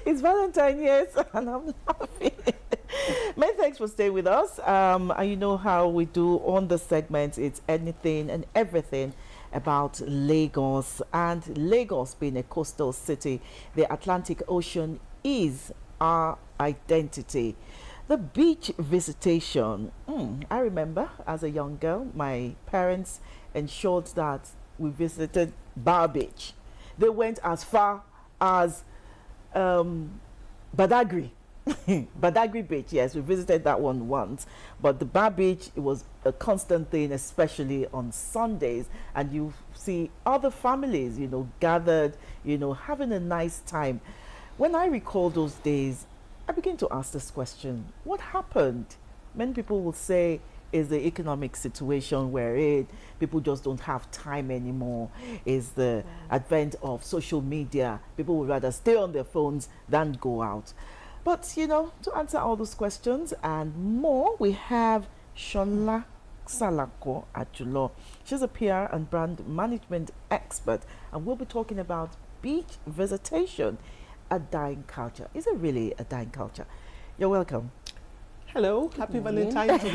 It's Valentine, yes, and I'm laughing. Many thanks for staying with us. And you know how we do on the segment, it's anything and everything about Lagos. And Lagos being a coastal city, the Atlantic Ocean is our identity. The beach visitation. I remember as a young girl, my parents ensured that we visited Bar Beach. They went as far as Badagry. Badagry Beach, yes, we visited that one once. But the Bar Beach, it was a constant thing, especially on Sundays. And you see other families, gathered, having a nice time. When I recall those days, I begin to ask this question: what happened? Many people will say is the economic situation where people just don't have time anymore. Is the advent of social media. People would rather stay on their phones than go out. But, to answer all those questions and more, we have Sola Salako-Ajulo. She's a PR and brand management expert, and we'll be talking about beach visitation, a dying culture. Is it really a dying culture? You're welcome. Hello, happy Valentine's Day.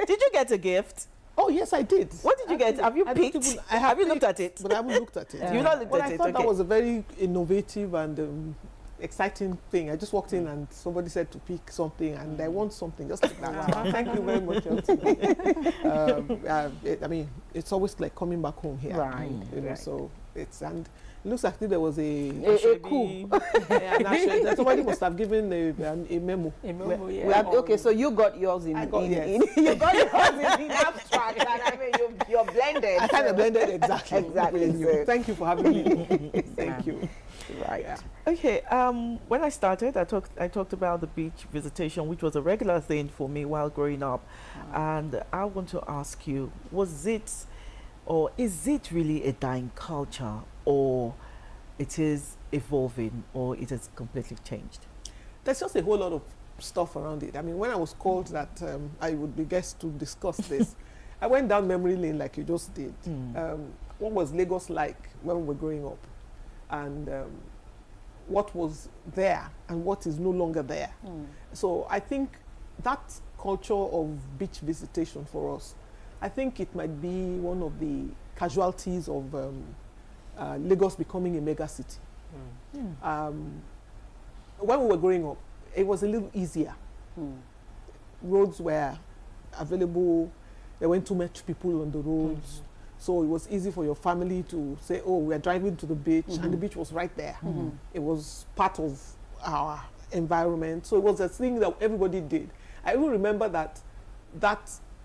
Did you get a gift? Oh, yes, I did. What did you get? Have you picked? Have you looked at it? But I haven't looked at it. You've not looked at it? I thought that was a very innovative and exciting thing. I just walked in and somebody said to pick something, and I want something just like that. Thank you very much, I mean, it's always like coming back home here. Right. So it's, and it looks like there was a coup. Somebody must have given a memo. A memo, yeah. Okay, so you got yours in, you got yours in abstract, and I mean you're blended. I kind of blended exactly. Exactly. Thank you for having me. Thank you. Right. Yeah. Okay. When I started, I talked about the beach visitation, which was a regular thing for me while growing up, and I want to ask you: was it, or is it really a dying culture, or it is evolving, or it has completely changed? There's just a whole lot of stuff around it. I mean, when I was called that I would be guest to discuss this, I went down memory lane like you just did. What was Lagos like when we were growing up? And what was there and what is no longer there. So I think that culture of beach visitation for us, I think it might be one of the casualties of Lagos becoming a mega city. When we were growing up, it was a little easier. Roads were available, there weren't too much people on the roads. So it was easy for your family to say, oh, we are driving to the beach, and the beach was right there. It was part of our environment. So it was a thing that everybody did. I even remember that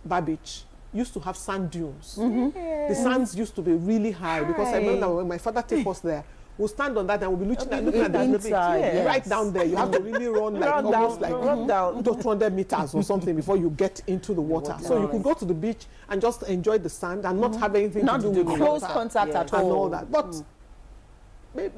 Bar Beach used to have sand dunes. The sands used to be really high, because I remember when my father took us there, we'll stand on that and we'll be looking at that inside, right down there. You have to really run like almost like 200 meters or something before you get into the water. So you could go to the beach and just enjoy the sand and not have anything to do with close contact at all. And all that. But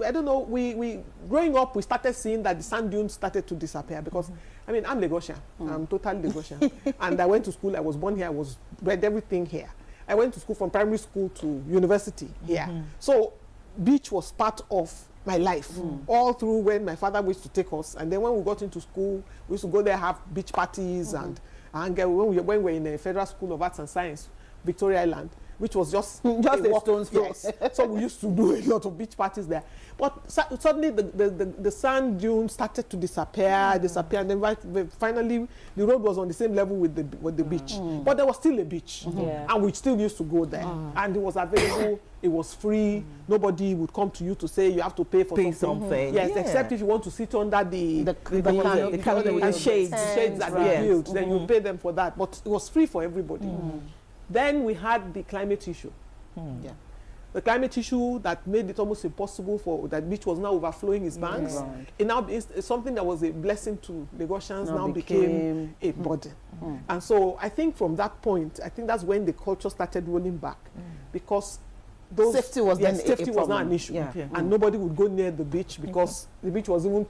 I don't know, we growing up, we started seeing that the sand dunes started to disappear, because I mean, I'm Lagosian. I'm totally Lagosian. And I went to school, I was born here, I was bred everything here. I went to school from primary school to university here. So beach was part of my life all through when my father used to take us, and then when we got into school, we used to go there, have beach parties and when we were in a Federal School of Arts and Science, Victoria Island, which was just a stone's throw. Yes. So we used to do a lot of beach parties there. But suddenly the sand dunes started to disappear, and then finally the road was on the same level with the beach. But there was still a beach, and we still used to go there, and it was available. It was free. Nobody would come to you to say you have to pay for something. Yes, except if you want to sit under the shades that they built, then you pay them for that. But it was free for everybody. Then we had the climate issue. The climate issue that made it almost impossible for that beach was now overflowing its banks. It now is something that was a blessing to Lagosians now became a burden. And so I think from that point, I think that's when the culture started rolling back, because safety was not an issue, and nobody would go near the beach, because the beach was even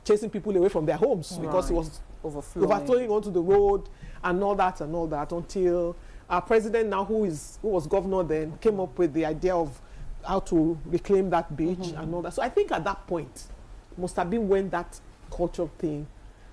chasing people away from their homes, because it was overflowing onto the road and all that until our president now, who was governor then, came up with the idea of how to reclaim that beach and all that. So I think at that point, must have been when that culture thing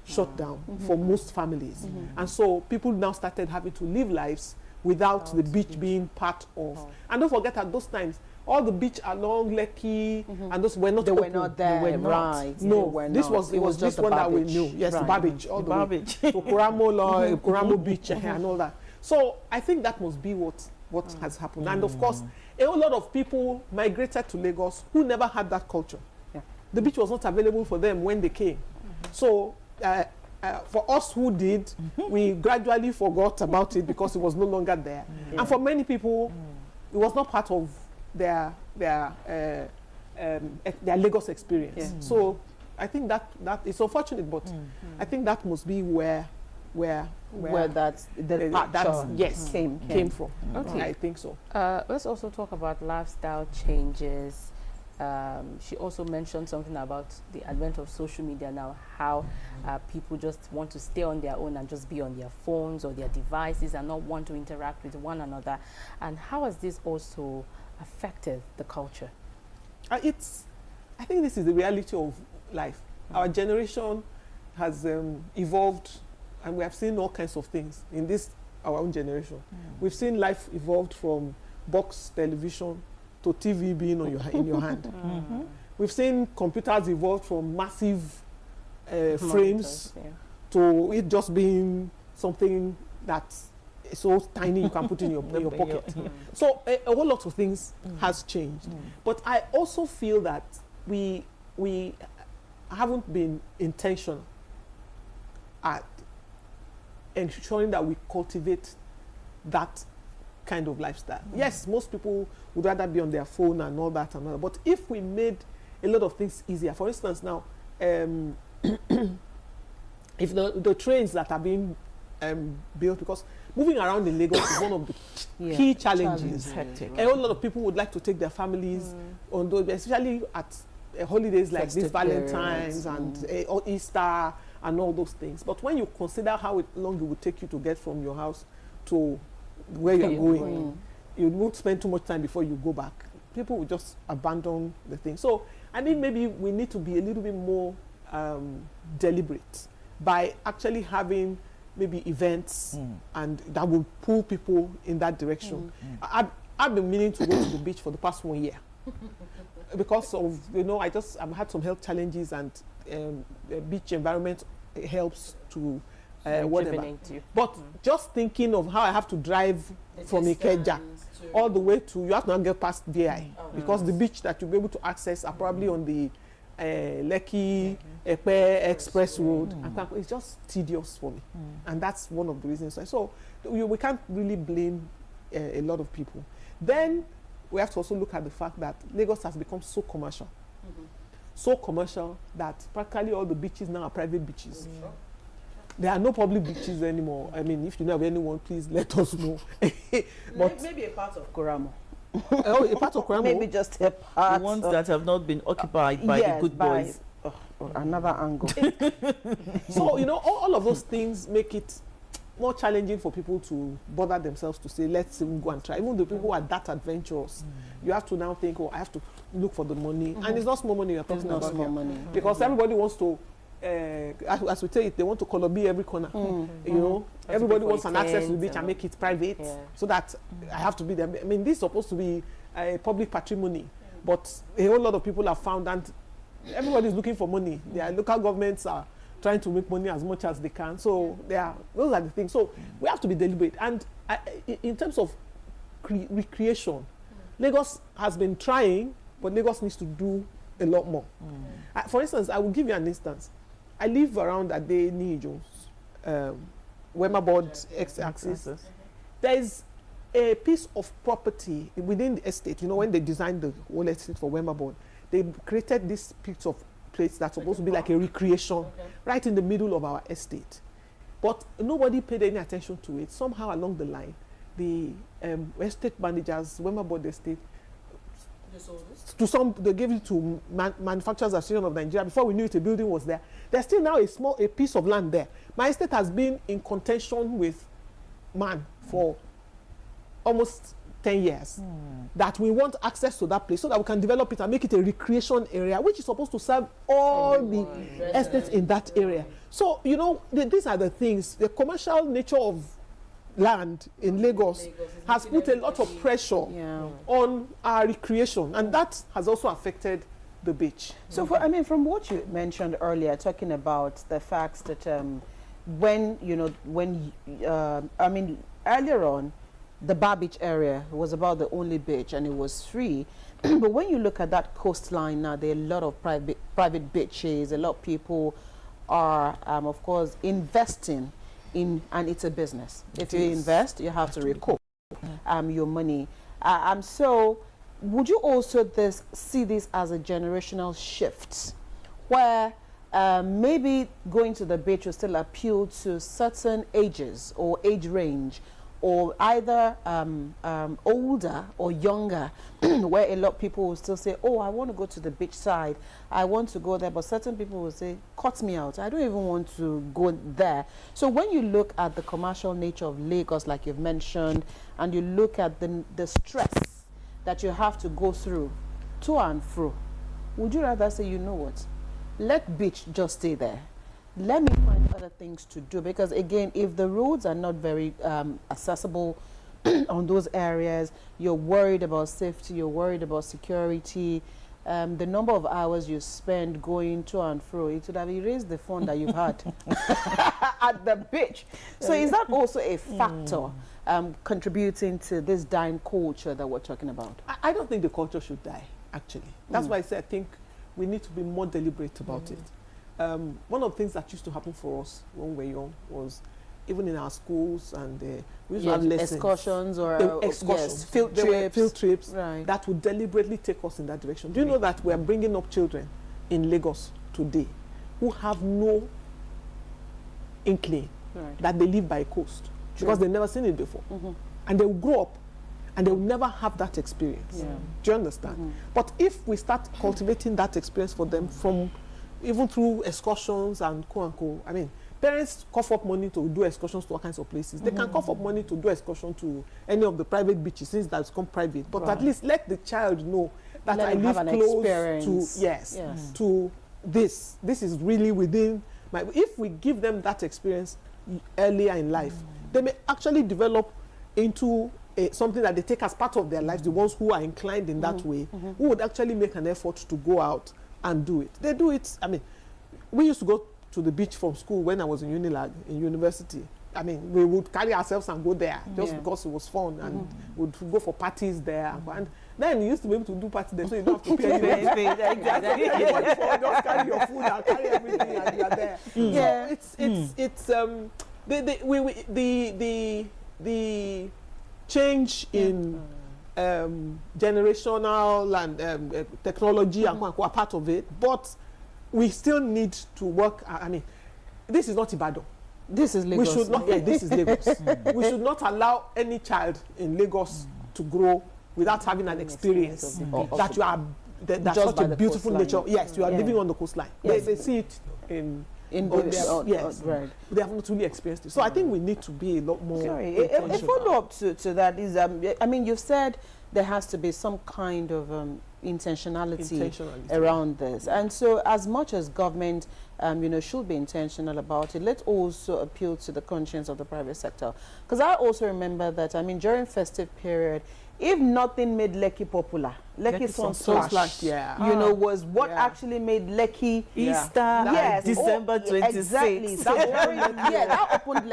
shut down for most families. And so people now started having to live lives without the beach being part of. And don't forget, at those times, all the beach along Lekki and those were not They open. were not there, They were not. right. No, They were this not. was, It was this just one the that we Bar knew. Beach. Yes, the Right. Bar Beach. All the way. Beach. So Kuramo Law, Kuramo Beach and all that. So I think that must be what has happened. And of course, a whole lot of people migrated to Lagos who never had that culture. Yeah. The beach was not available for them when they came. So for us who did, we gradually forgot about it because it was no longer there. And for many people, it was not part of their Lagos experience. Yeah. So I think that is unfortunate, but I think that must be where that's the that's yes came from. Okay. I think so. Let's also talk about lifestyle changes. She also mentioned something about the advent of social media now, how people just want to stay on their own and just be on their phones or their devices and not want to interact with one another. And how has this also affected the culture? I think this is the reality of life. Our generation has evolved, and we have seen all kinds of things in this our own generation. We've seen life evolved from box television to TV being on in your hand. We've seen computers evolve from massive frames to it just being something that's so tiny you can put in your pocket. So a whole lot of things has changed. But I also feel that we haven't been intentional at ensuring that we cultivate that kind of lifestyle. Yes, most people would rather be on their phone and all that and all that. But if we made a lot of things easier, for instance now, if the trains that are being built, because moving around in Lagos is one of the key challenges. Hectic. A whole lot of people would like to take their families on those, especially at holidays like this, Festive Valentine's periods. and or Easter and all those things. But when you consider how long it would take you to get from your house to where you're going, you won't spend too much time before you go back. People will just abandon the thing. So I think maybe we need to be a little bit more deliberate by actually having maybe events and that will pull people in that direction. I've been meaning to go to the beach for the past 1 year because of, I've had some health challenges, and the beach environment helps to whatever. Rejuvenate you. But just thinking of how I have to drive from Ikeja all the way to, you have to now get past VI because the beach that you'll be able to access are probably on the Lekki Epe Express Road. And it's just tedious for me. And that's one of the reasons. So we can't really blame a lot of people. Then we have to also look at the fact that Lagos has become so commercial. So commercial that practically all the beaches now are private beaches. There are no public beaches anymore. I mean, if you know of anyone, please let us know. But maybe a part of Kuramo. a part of Kuramo. Maybe just a part. The ones that have not been occupied by yes, the good by- boys. another angle. So, all of those things make it more challenging for people to bother themselves to say, let's even go and try. Even the people who are that adventurous, you have to now think, I have to look for the money. And it's not small money you're It's talking not about small here. money. Because everybody wants to, as we say it, they want to Kolobi every corner. Everybody for wants an access to the events beach and make it private, so that I have to be there. I mean, this is supposed to be public patrimony, but a whole lot of people have found that everybody is looking for money. Their local governments are trying to make money as much as they can. So those are the things. So we have to be deliberate. And in terms of recreation, Lagos has been trying, but Lagos needs to do a lot more. For instance, I will give you an instance. I live around Adeni Jones, Wema Board X-axis. There is a piece of property within the estate. When they designed the whole estate for Wema Board, they created this piece of place that's supposed to be like a recreation right in the middle of our estate. But nobody paid any attention to it. Somehow along the line, the estate managers, Wema Board Estate, they gave it to Manufacturers Association of Nigeria. Before we knew it, a building was there. There's still now a piece of land there. My estate has been in contention with man for almost 10 years that we want access to that place so that we can develop it and make it a recreation area, which is supposed to serve all the estates in that area. So, you know, these are the things. The commercial nature of land in Lagos has put a lot of pressure on our recreation, and that has also affected the beach. So, I mean, from what you mentioned earlier, talking about the facts that when, you know, I mean, earlier on, the Bar Beach area was about the only beach and it was free. But when you look at that coastline now, there are a lot of private beaches. A lot of people are, of course, investing in, and it's a business. If you invest, you have to recoup your money. So would you also see this as a generational shift where maybe going to the beach will still appeal to certain ages or age range, or either older or younger, where a lot of people will still say, oh, I want to go to the beach side, I want to go there, but certain people will say, cut me out, I don't even want to go there. So when you look at the commercial nature of Lagos, like you've mentioned, and you look at the stress that you have to go through to and fro, would you rather say, you know what, let beach just stay there, let me find other things to do? Because again, if the roads are not very accessible on those areas, you're worried about safety, you're worried about security, the number of hours you spend going to and fro, it would have erased the fun that you've had at the beach. So is that also a factor contributing to this dying culture that we're talking about? I don't think the culture should die, actually. That's why I say I think we need to be more deliberate about it. One of the things that used to happen for us when we were young was, even in our schools, and we used to have lessons. Excursions or excursions, field trips, right, that would deliberately take us in that direction. Do you know that we are bringing up children in Lagos today who have no inkling that they live by a coast because they've never seen it before, and they will grow up and they will never have that experience. Do you understand? But if we start cultivating that experience for them from even through excursions and co, I mean, parents cough up money to do excursions to all kinds of places. They can cough up money to do excursion to any of the private beaches since that's become private. But at least let the child know that I live close to, to this. This is really within my... If we give them that experience earlier in life, they may actually develop into something that they take as part of their lives, the ones who are inclined in that way, who would actually make an effort to go out and do it. They do it. I mean, we used to go to the beach from school when I was in Unilag, in university. I mean, we would carry ourselves and go there just because it was fun, and would go for parties there. And then you used to be able to do parties there, so you don't have to pay anything. Exactly. Just carry your food and carry everything, and you are there. So the change in generational and technology and are part of it, but we still need to work. I mean, this is not Ibadan. This is Lagos. We should not. This is Lagos. We should not allow any child in Lagos to grow without having an experience that you are that's such a beautiful nature. Yes, you are living on the coastline. Yes. They see it in books. Yes, right. They have not really experienced it. So I think we need to be a lot more. A follow-up to that is, I mean, you've said there has to be some kind of intentionality around this, and so as much as government should be intentional about it, let's also appeal to the conscience of the private sector, because I also remember that, I mean, during festive period, if nothing made Lekki popular, Lekki Sunsplash, was what actually made Lekki Easter, December 26th. Exactly. That opened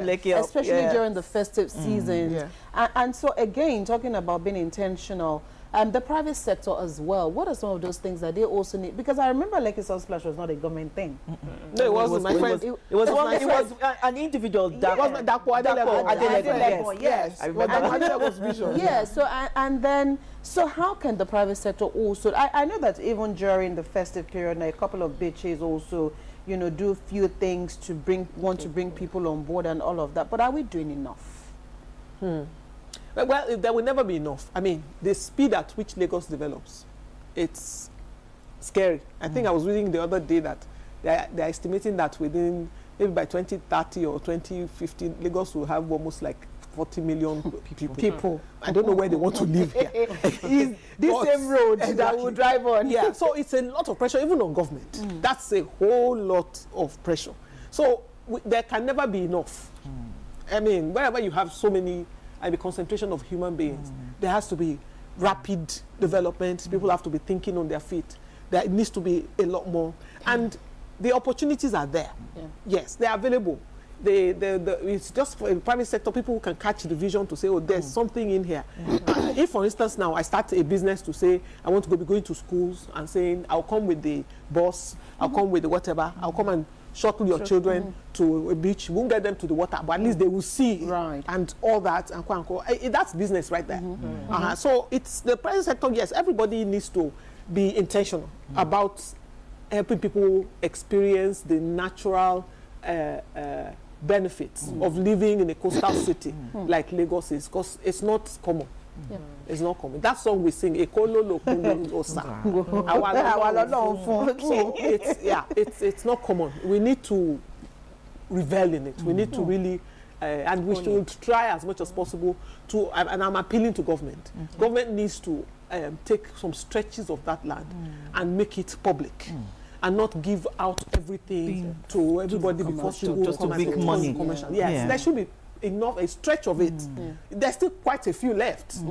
Lekki up, especially during the festive season. And so again, talking about being intentional, the private sector as well, what are some of those things that they also need? Because I remember Lekki Sunsplash was not a government thing. No, it wasn't. My friend, it was an individual. Yes. So how can the private sector also? I know that even during the festive period, a couple of beaches also, do few things to want to bring people on board and all of that. But are we doing enough? Well, there will never be enough. I mean, the speed at which Lagos develops, it's scary. I think I was reading the other day that they're estimating that within, maybe by 2030 or 2050, Lagos will have almost like 40 million people. I don't know where they want to live here. Is this same road that we drive on. Yeah, so it's a lot of pressure, even on government. That's a whole lot of pressure. So there can never be enough. I mean, wherever you have so many, concentration of human beings, there has to be rapid development. People have to be thinking on their feet. There needs to be a lot more. And the opportunities are there. Yeah. Yes, they are available. It's just for the private sector, people who can catch the vision to say, oh, there's something in here. If, for instance, now I start a business to say, I want to be going to schools and saying, I'll come with the bus, I'll come with the whatever, I'll come and shuttle your children to a beach. We won't get them to the water, but at least they will see and all that. And that's business right there. So it's the private sector, yes, everybody needs to be intentional about helping people experience the natural benefits of living in a coastal city like Lagos is, because it's not common. It's not common. That song we sing, Ekolo Lokolo Osa. So it's not common. We need to revel in it. We need to really, and we should try as much as possible to, and I'm appealing to government. Government needs to take some stretches of that land and make it public. And not give out everything to everybody because people just to make money. Yes, there should be enough, a stretch of it. There's still quite a few left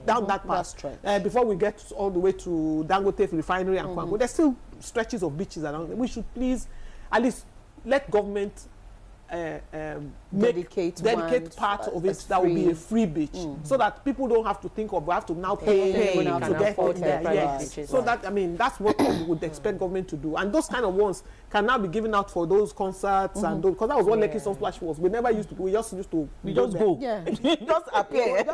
down that path. Before we get all the way to Dangote refinery and Kwango, there's still stretches of beaches around there. We should please at least let government dedicate part of it that will be a free beach, so that people don't have to think of, we have to now pay to get there. Yes. So that, I mean, that's what we would expect government to do. And those kind of ones can now be given out for those concerts and those, because that was what Lekki Sun Splash was. We never used to, we just used to go. Yeah. Just appear.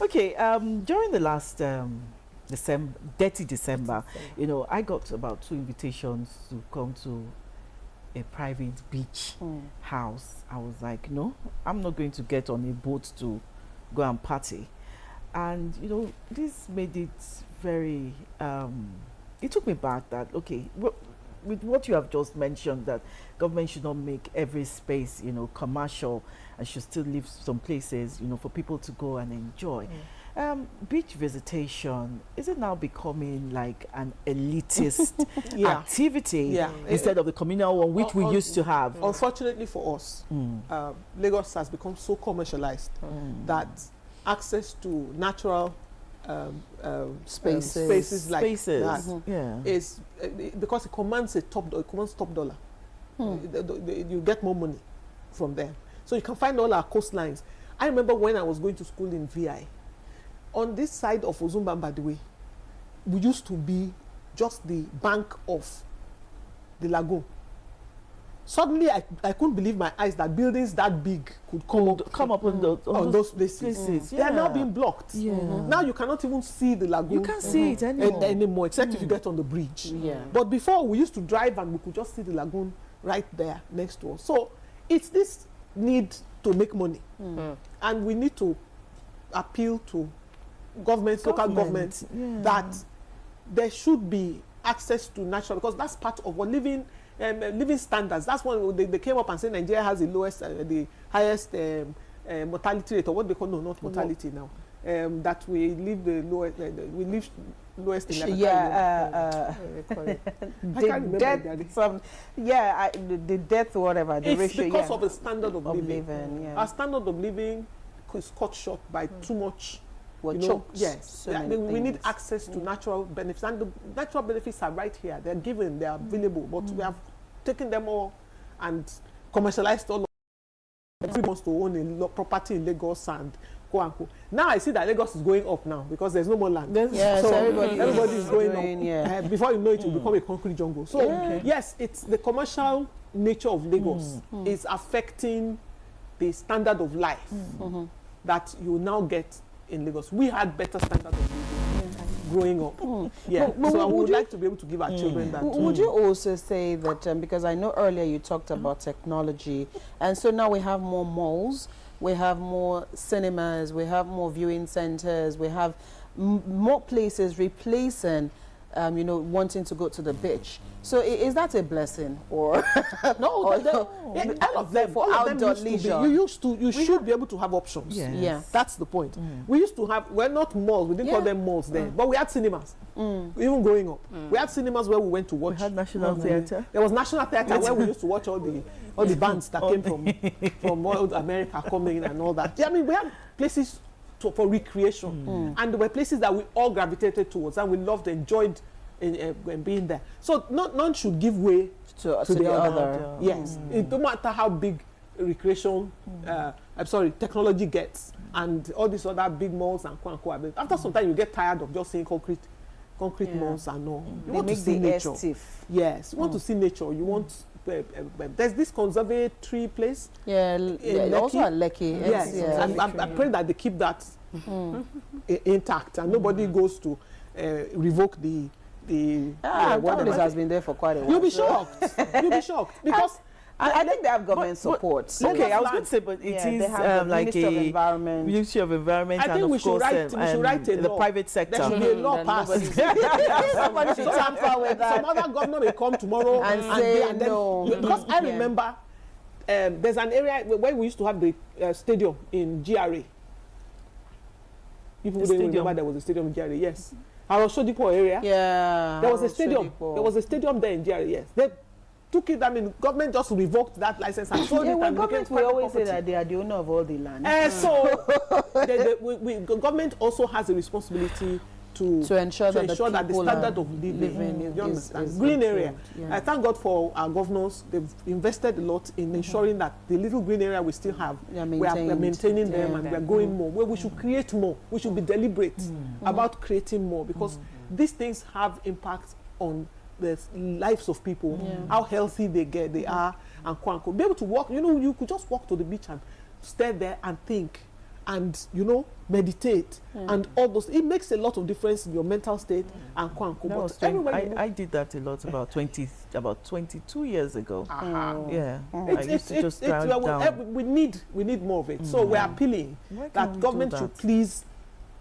Okay, during the last dirty December, you know, I got about 2 invitations to come to a private beach house. I was like, no, I'm not going to get on a boat to go and party. And you know, this made it very it took me back that, okay, with what you have just mentioned, that government should not make every space, you know, commercial, and should still leave some places, you know, for people to go and enjoy. Beach visitation, is it now becoming like an elitist activity instead of the communal one which we used to have? Unfortunately for us, Lagos has become so commercialized that access to natural spaces like that is because it commands top dollar. You get more money from there. So you can find all our coastlines. I remember when I was going to school in VI, on this side of Ozumba, by the way, we used to be just the bank of the lagoon. Suddenly, I couldn't believe my eyes that buildings that big could come up on those places. They are now being blocked. Now you cannot even see the lagoon. You can't see it anymore, except if you get on the bridge. But before, we used to drive and we could just see the lagoon right there next to us. So it's this need to make money. And we need to appeal to governments, local governments, that there should be access to natural, because that's part of what living standards. That's when they came up and said Nigeria has the highest mortality rate, or what they call, no, not mortality now. That we live the lowest, we live lowest in Africa. The death, whatever, the it's ratio. It's because of the standard of living. Our standard of living is cut short by too much. Yes, we need access to natural benefits, and the natural benefits are right here. They're given, they are available, but we have taken them all and commercialized all of them. Everyone wants to own a property in Lagos and go. Now I see that Lagos is going up now because there's no more land. So everybody is going up. Before you know it, will become a concrete jungle. So yes, it's the commercial nature of Lagos is affecting the standard of life that you now get in Lagos. We had better standard of living growing up. So I would like to be able to give our children that. Would you also say that, because I know earlier you talked about technology, and so now we have more malls, we have more cinemas, we have more viewing centers, we have more places replacing you know, wanting to go to the beach. So is that a blessing or No, or all of them outdoor used leisure? to be, you should be able to have options. Yes. Yeah. That's the point. We used to have, we're not malls, we didn't call them malls then, but we had cinemas. Even growing up, we had cinemas where we went to watch. We had National Theatre. There was National Theatre where we used to watch all the bands that came from all America coming and all that. Yeah, I mean, we had places for recreation, and there were places that we all gravitated towards, and we loved, enjoyed being there. So none should give way to the the other. other. Yes, it don't matter how big recreation, technology gets, and all these other big malls and quote. After some time, you get tired of just seeing concrete malls and all. You They want to make see the air nature. stiff. Yes, you want to see nature. You want. There's this conservatory place. Yeah, also Lekki. at Lekki. Yes, Yeah. and I pray that they keep that intact, and nobody goes to revoke the whatever. This has been there for quite a while. You'll be shocked. You'll be shocked because I think they have government support. So Okay, I was going to say, but it yeah, is they have the like Ministry of a Environment. Ministry of Environment, I and think of we should course, write a the law. private there sector. should be a law passed. Somebody should tamper with that. Some other governor may come tomorrow And say then, no. Because I Yeah. remember there's an area where we used to have the stadium in GRA. People didn't stadium? remember there was a stadium in GRA. Yes, our Shodipo area. Yeah. There was a stadium. Shodipo. There was a stadium there in GRA. Yes, they took it. I mean, government just revoked that license and sold Yeah, it. well, And it became government will private always say property. that they are the owner of all the land. So government also has a responsibility to ensure that the the people standard are of living, living you is understand? Green area. improved, yeah. I thank God for our governors. They've invested a lot in ensuring that the little green area we still have, They are we are maintained. maintaining them, Yeah. and we are going more. Where we should create more. We should be deliberate about creating more, because these things have impact on the lives of people, how healthy they are, and quote. Be able to walk. You know, you could just walk to the beach and stay there and think, and meditate, and all those. It makes a lot of difference in your mental state and quote. That was But everywhere you I did that a lot about 22 years ago. Yeah, I It's- used to just drive down. we need more of it. So we're appealing Why can't that we do government that? should please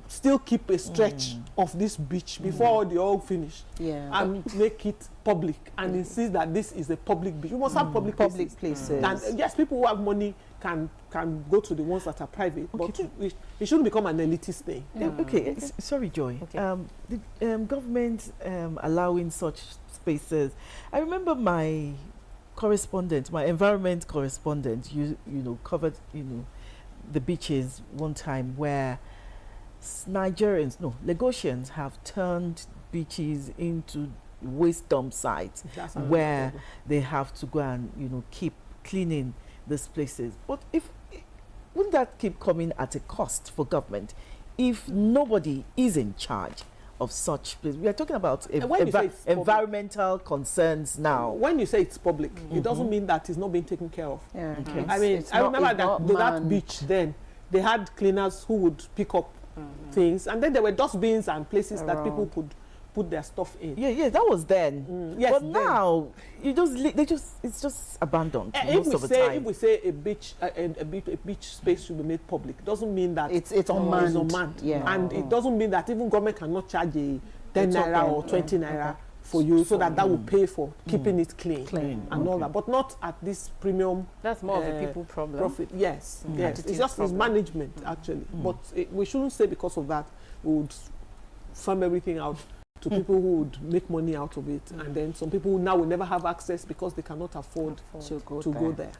still keep a stretch of this beach before they all finish, Yeah. and make it public, and insist that this is a public beach. We must have public places. And yes, people who have money can go to the ones that are private, but it shouldn't become an elitist thing. Okay, sorry, Joy. Okay. The government allowing such spaces. I remember my correspondent, my environment correspondent, covered the beaches one time where Lagosians have turned beaches into waste dump sites That's where they have to go and keep cleaning these places. But wouldn't that keep coming at a cost for government if nobody is in charge of such places? We are talking about when you say it's public, environmental concerns now. when you say it's public, it doesn't mean that it's not being taken care of. Yeah. Okay. I mean, I remember that manned. beach then, they had cleaners who would pick up things, and then there were dustbins and places that people Around. could put their stuff in. Yeah, that was then. Yes, but then. now it's just abandoned most of the If time. we say a beach space should be made public, doesn't mean that It's unmanned. It's unmanned. Yeah. And it doesn't mean that even government cannot charge a 10 naira token, or 20 naira okay. for you, so that will pay for keeping it clean, Clean, and all that, but not at this premium That's more of a people problem. profit. Yes, yes. Attitude It's just it's problem. management actually, but we shouldn't say because of that we would farm everything out to people who would make money out of it, and then some people who now will never have access because they cannot afford To go to go there.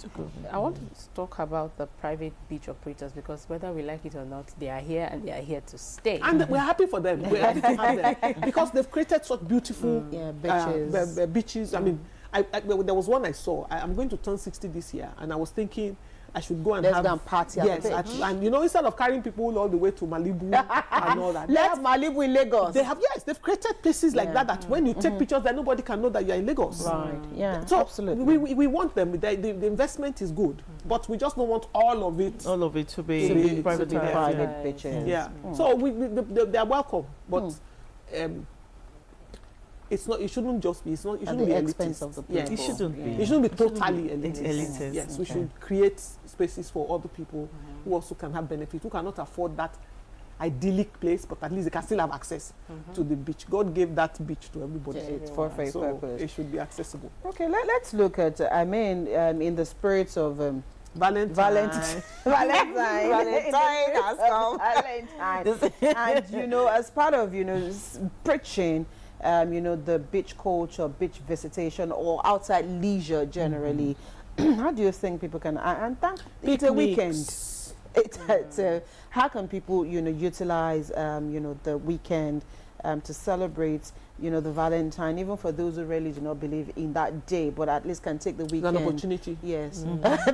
I want to talk about the private beach operators, because whether we like it or not, they are here and they are here to stay. And we're happy for them. We're happy to have them because they've created such beautiful beaches. beaches. I mean, there was one I saw. I'm going to turn 60 this year, and I was thinking I should go and Let's have go and party at yes, the beach. and instead of carrying people all the way to Malibu and all that, Let's Malibu in Lagos. they've created places like Yeah. that when you take pictures, that nobody can know that you're in Lagos. Right. Yeah. So absolutely. we want them. The investment is good, but we just don't want all of it. All of it to be To be privatized. private Right. beaches. Yeah. So they are welcome, but it's not. It shouldn't just be. It At shouldn't the be expense elitist. of the Yeah. people. It shouldn't be. It shouldn't be totally elitist. elitist. Yes, we Okay. should create spaces for other people who also can have benefit, who cannot afford that idyllic place, but at least they can still have access to the beach. God gave that beach to everybody. It's for a So purpose. it should be accessible. Okay, let's look at, in the spirits of Valentine. Valentine has come. Valentine. And, as part of, preaching, the beach culture, beach visitation, or outside leisure generally, how do you think people can, and thank, it's a weekend. How can people, utilize, the weekend to celebrate, the Valentine, even for those who really do not believe in that day, but at least can take the weekend. It's an opportunity. Yes.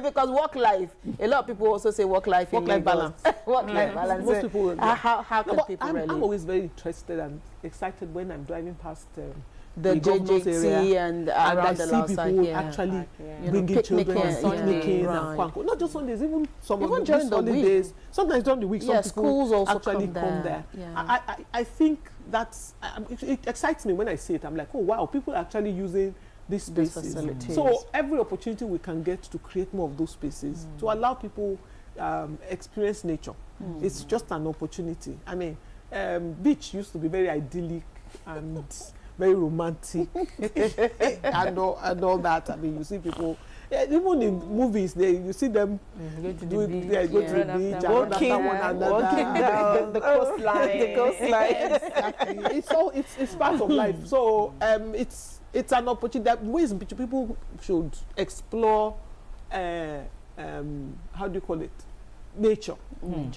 Because work life, a lot of people also say work life balance. Work-life balance. Most people. How can people I'm really? always very interested and excited when I'm driving past the governor's JJT area, and I around the see outside people here. actually Yeah. bringing children picnicking, and picnicking right. and kwanko. Not just Sundays, even some Even of during these the week. holidays. Sometimes during the week, Yeah, some people schools also actually come there. Yeah. I think that's it excites me when I see it. I'm like, oh wow, people are actually using these These spaces. facilities. So every opportunity we can get to create more of those spaces to allow people experience nature. It's just an opportunity. I mean, beach used to be very idyllic and very romantic and all that. I mean, you see people, even in movies, you see them Go to go the beach. to the beach and run after one another. Walking down the coastline. the coastline. Exactly. It's part of life. So it's an opportunity that ways in which people should explore. How do you call it? Nature.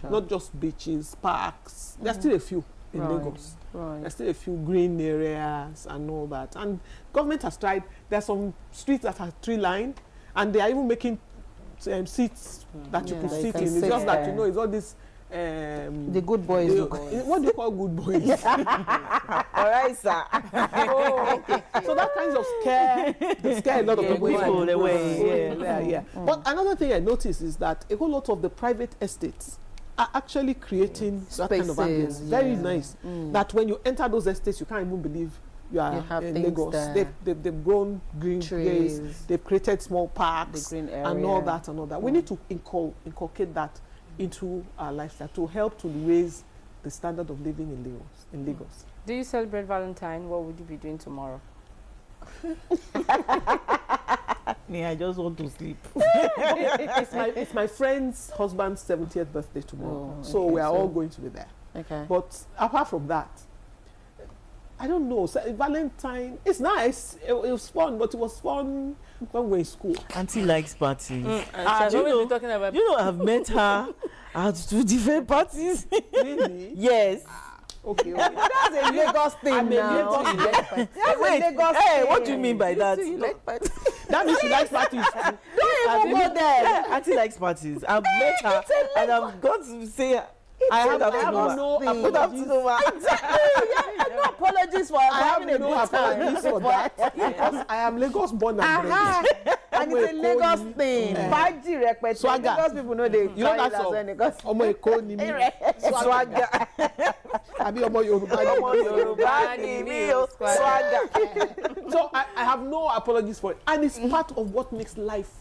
Not just beaches, parks. There's still a few in Right. Lagos. Right. There's still a few green areas and all that. And government has tried. There's some streets that are tree-lined, and they are even making seats that you Yeah, could that you sit can in. It's sit just that there. it's all this. The good boys. What do you call good boys? All right, sir. So that kind of scare a lot of people people away, yeah. But another thing I noticed is that a whole lot of the private estates are actually creating that kind of Spaces, ambience. Very yeah. nice. That when you enter those estates, you can't even believe you are have in things Lagos. there. They've grown green trees. Trees. They've created small parks The green and all area. that. We need to inculcate that into our lifestyle to help to raise the standard of living in Lagos. Do you celebrate Valentine? What would you be doing tomorrow? Me, I just want to sleep. It's my friend's husband's 70th birthday tomorrow. Oh, So okay, we are so- all going to be there. Okay. But apart from that, I don't know. So Valentine, it's nice. It was fun, but it was fun when we were in school. Auntie likes parties. She's you always know- been talking about. I've met her at 2 different parties. Really? Yes. Okay. That's a Lagos thing I'm a now. Lagos girl. That's Wait, a Lagos hey, thing. what do you mean by that? That means she likes parties too. Don't even go there. Yeah, Auntie likes parties. I've met her and I've got to say, I have I to have know her. no thing. I would have to apologies. know her. No apologies for I have having a no good time. apologies for that because I am Lagos born and bred. Aha. And it's a Lagos thing. 5G repete. Swagger. Lagos people know they You know carry it that as song? well Lagos. Ọmọ Èkó ni mí. Swagger. Àbí ọmọ Yorùbá ni Ọmọ mí. Yorùbá ni mí o. Swagger. So I have no apologies for it, and it's part of what makes life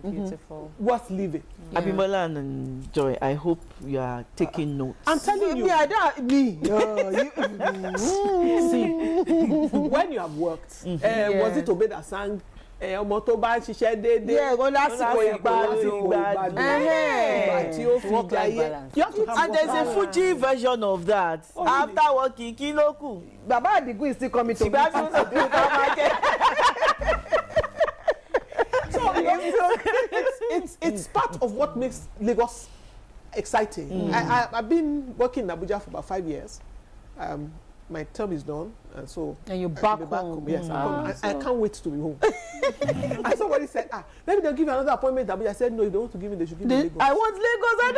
Beautiful. worth living. Abimbola and Joy, I hope you are taking notes. I'm telling you. Me, I don't. Me. See, when you have worked, was it Obed that sang ọmọ tó bá ń ṣiṣẹ́ déédéé? Yeah, go lásìkò ìgbádùn. Ìgbà tí ó fi Work-life jayé. balance. You have to have And there's a work-life Fuji version of that. Oh, really? After working, kí ló kù? Baba Adigun is still coming to meet Ìgbádùn you. tó bí ká máa jẹ. It's part of what makes Lagos exciting. I've been working in Abuja for about 5 years. My term is done, and so And you're I'll back be home. Yes, Ah, I can't wait to be home. And somebody said, maybe they'll give you another appointment. I said, no, you don't want to give me. They should give me Lagos. I want Lagos. I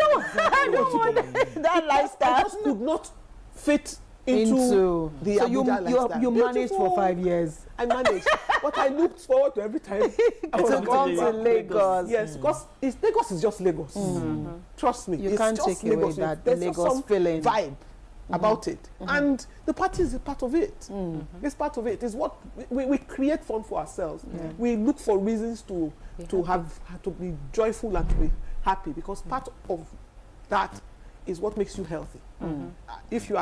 don't want that I lifestyle. just could not fit into the so Abuja lifestyle. you managed for Beautiful. 5 years. I managed, but I looked forward to every time I was To going come back. to Lagos. Yes, because Lagos is just Lagos. Trust me, You it's can't just take away Lagos. that There's just Lagos some feeling. vibe about it, and the party is a part of it. It's part of it. It's what we create fun for ourselves. We look for reasons to be joyful and to be happy, because part of that is what makes you healthy. If you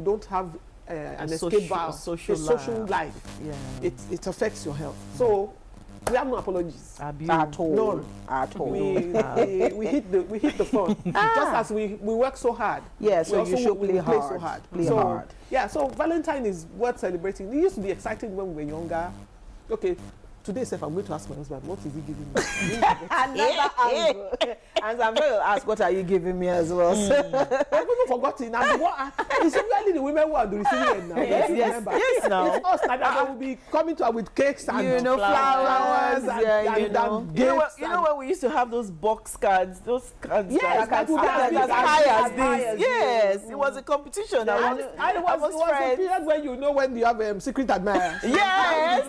don't have an escape valve, social life, it affects your health. So we have no apologies at all. None. At all. We hit the phone. Just as we work so hard. Yeah, so you should play hard. So hard. Play hard. Yeah, so Valentine is worth celebrating. It used to be exciting when we were younger. Okay, today, Seth, I'm going to ask my husband, what is he giving me? Another answer. And I'm going to ask, what are you giving me as well? I've even forgotten. It's really the women who are the receiving end now. Yes, now. It's us that will be coming to her with cakes and flowers and gifts. You know when we used to have those box cards, those cards yes, that as high as this. Yes, it was a competition. Yeah, it was a period when you know when you have secret admirers. Yes.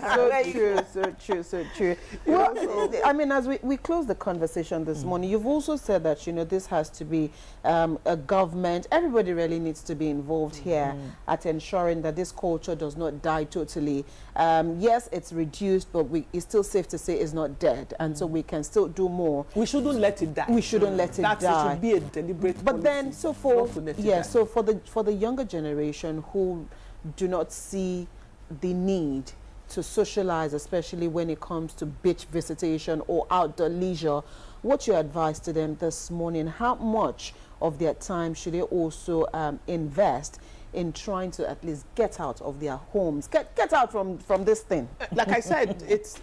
So true. Well, I mean, as we close the conversation this morning, you've also said that, this has to be a government. Everybody really needs to be involved here at ensuring that this culture does not die totally. Yes, it's reduced, but it's still safe to say it's not dead. And so we can still do more. We shouldn't let it die. We shouldn't let it die. That should be a deliberate But policy, then, so for the younger generation who do not see the need to socialize, especially when it comes to beach visitation or outdoor leisure, what's your advice to them this morning? How much of their time should they also invest in trying to at least get out of their homes, get out from this thing? Like I said, it's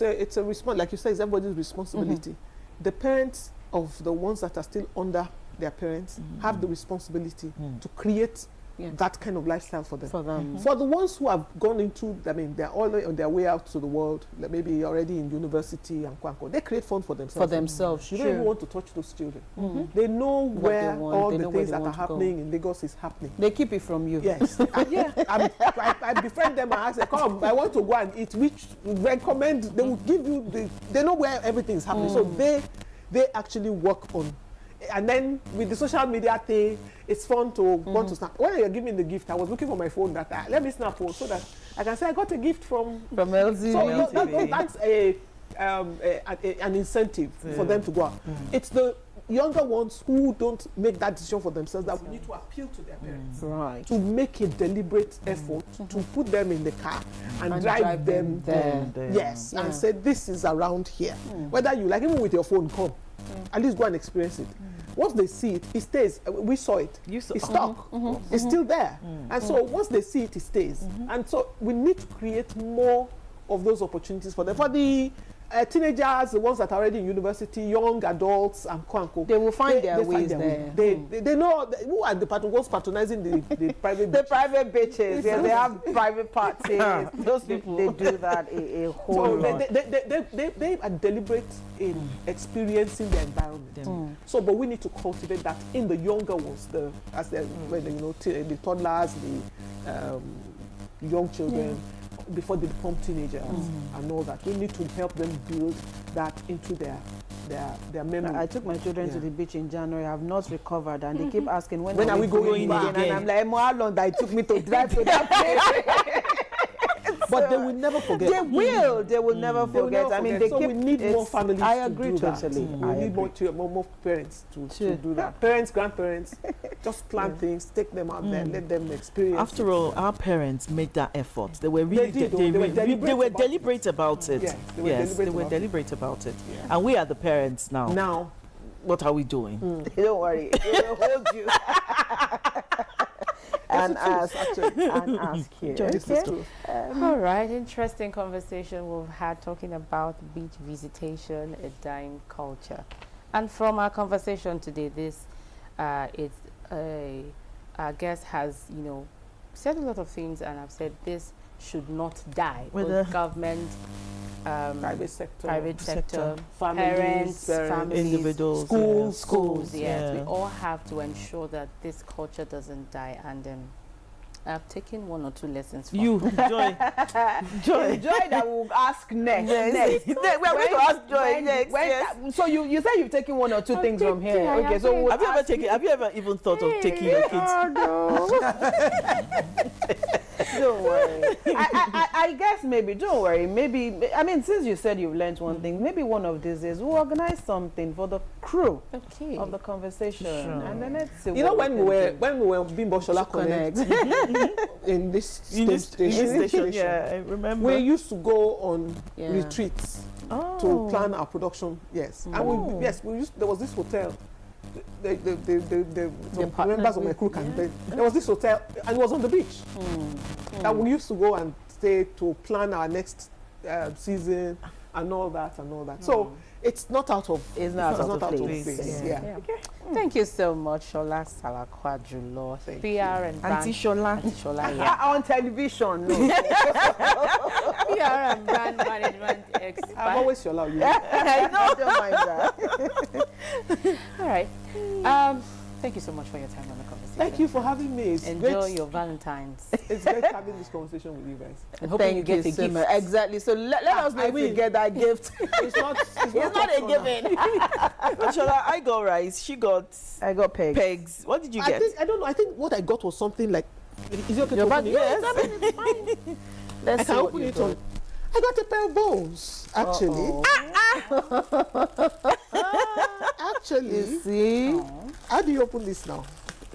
a response. Like you said, it's everybody's responsibility. The parents of the ones that are still under their parents have the responsibility to create that kind of lifestyle for them. For the ones who have gone into, they're all on their way out to the world, like maybe already in university and quanko, they create fun for themselves. You don't even want to touch those children. They know where all the things that are happening in Lagos is happening. They keep it from you. Yes. I befriend them and ask them, come, I want to go and eat, which recommend, they will give you, they know where everything is happening. So they actually work on. And then with the social media thing, it's fun to want to snap. When you're giving the gift, I was looking for my phone that let me snap so that I can say I got a gift from LZ. So that's an incentive for them to go out. It's the younger ones who don't make that decision for themselves that we need to appeal to their parents. Right. To make a deliberate effort to put them in the car and drive them there. Yes. And say this is around here. Whether you like, even with your phone, come. At least go and experience it. Once they see it, it stays. We saw it. It's stuck. It's still there. And so once they see it, it stays. And so we need to create more of those opportunities for them. For the teenagers, the ones that are already in university, young adults, and quanko, they will find their ways there. They know who are the ones patronizing the private the private bitches. Yeah, they have private parties. Those people, they do that a whole lot. They are deliberate in experiencing the environment. So, but we need to cultivate that in the younger ones, the toddlers, the young children. Before they become teenagers and all that. We need to help them build that into their memory. I took my children to the beach in January. I have not recovered, and they keep asking when are we going back? And I'm like, how long that it took me to drive to that place? But they will never forget. They will never forget. I mean, we need more families to do totally. That. We need more parents to do that. Parents, grandparents, just plan things, take them out there, let them experience. After all, our parents made that effort. They were really they were deliberate about it. Yes, they were deliberate about it. And we are the parents now. Now, what are we doing? Don't worry, we'll hold you. And ask here. All right, interesting conversation we've had talking about beach visitation, a dying culture. And from our conversation today, our guest has, said a lot of things, and I've said this should not die. Both government, private sector, families, individuals, schools. Yes, we all have to ensure that this culture doesn't die. And I've taken one or two lessons from you. Joy that will ask next. We're going to ask Joy next. So you say you've taken one or two things from here. Okay, so have you ever even thought of taking your kids? Oh, no. Don't worry. I guess maybe, don't worry. Maybe, I mean, since you said you've learned one thing, maybe one of these days we'll organize something for the crew Okay. of the conversation. Sure. And then let's see You know, what when we were Bimbo Sola connect. in this In this station, station, yeah, I remember. we used to go on Yeah. retreats Oh. to plan our production. Yes, and we used. There was this hotel. The some partnered members of my with- crew can there was this hotel, and it was on the beach. That we used to go and stay to plan our next season and all that. So it's not out of It's not out of place. Yeah. Thank you so much, Sola Salako-Ajulo, Thank PR and brand. Auntie Shola. Auntie Shola, yeah. On television, no. PR and brand management expert. I'm always your love. I know, don't mind that. All right. Thank you so much for your time on the conversation. Thank you for having me. It's Enjoy great. your Valentine's. It's great having this conversation with you guys. And hoping you get a so gift. much. Exactly. So let us know I if we will. get that gift. It's not a given. Shola, I got rice. She got I got pegs. pegs. What did you get? I don't know. I think what I got was something like. Is it okay Your to bag? open it? Yes. it's fine. Let's I see can what open you it got. on. I got a pair of bows, actually. Actually, You see? how do you open this now?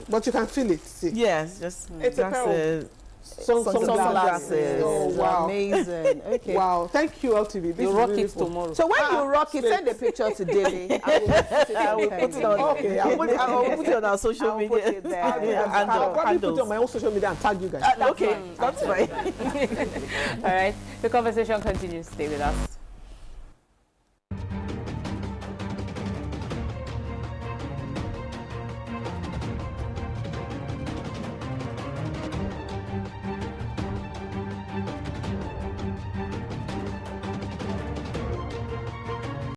But you can feel it. See, Yes, just It's a pair of glasses. sunglasses. Sunglasses. Oh wow! Amazing. Okay. Wow! Thank you, LTV. This You is rock really it fun. tomorrow. So when you rock it, send a picture to Daily. I will put it on. Okay, I'll put it on our social I'll media. put it there. I'll probably put handles. it on my own social media and tag you guys. Okay, that's fine. All right. The conversation continues. Stay with us.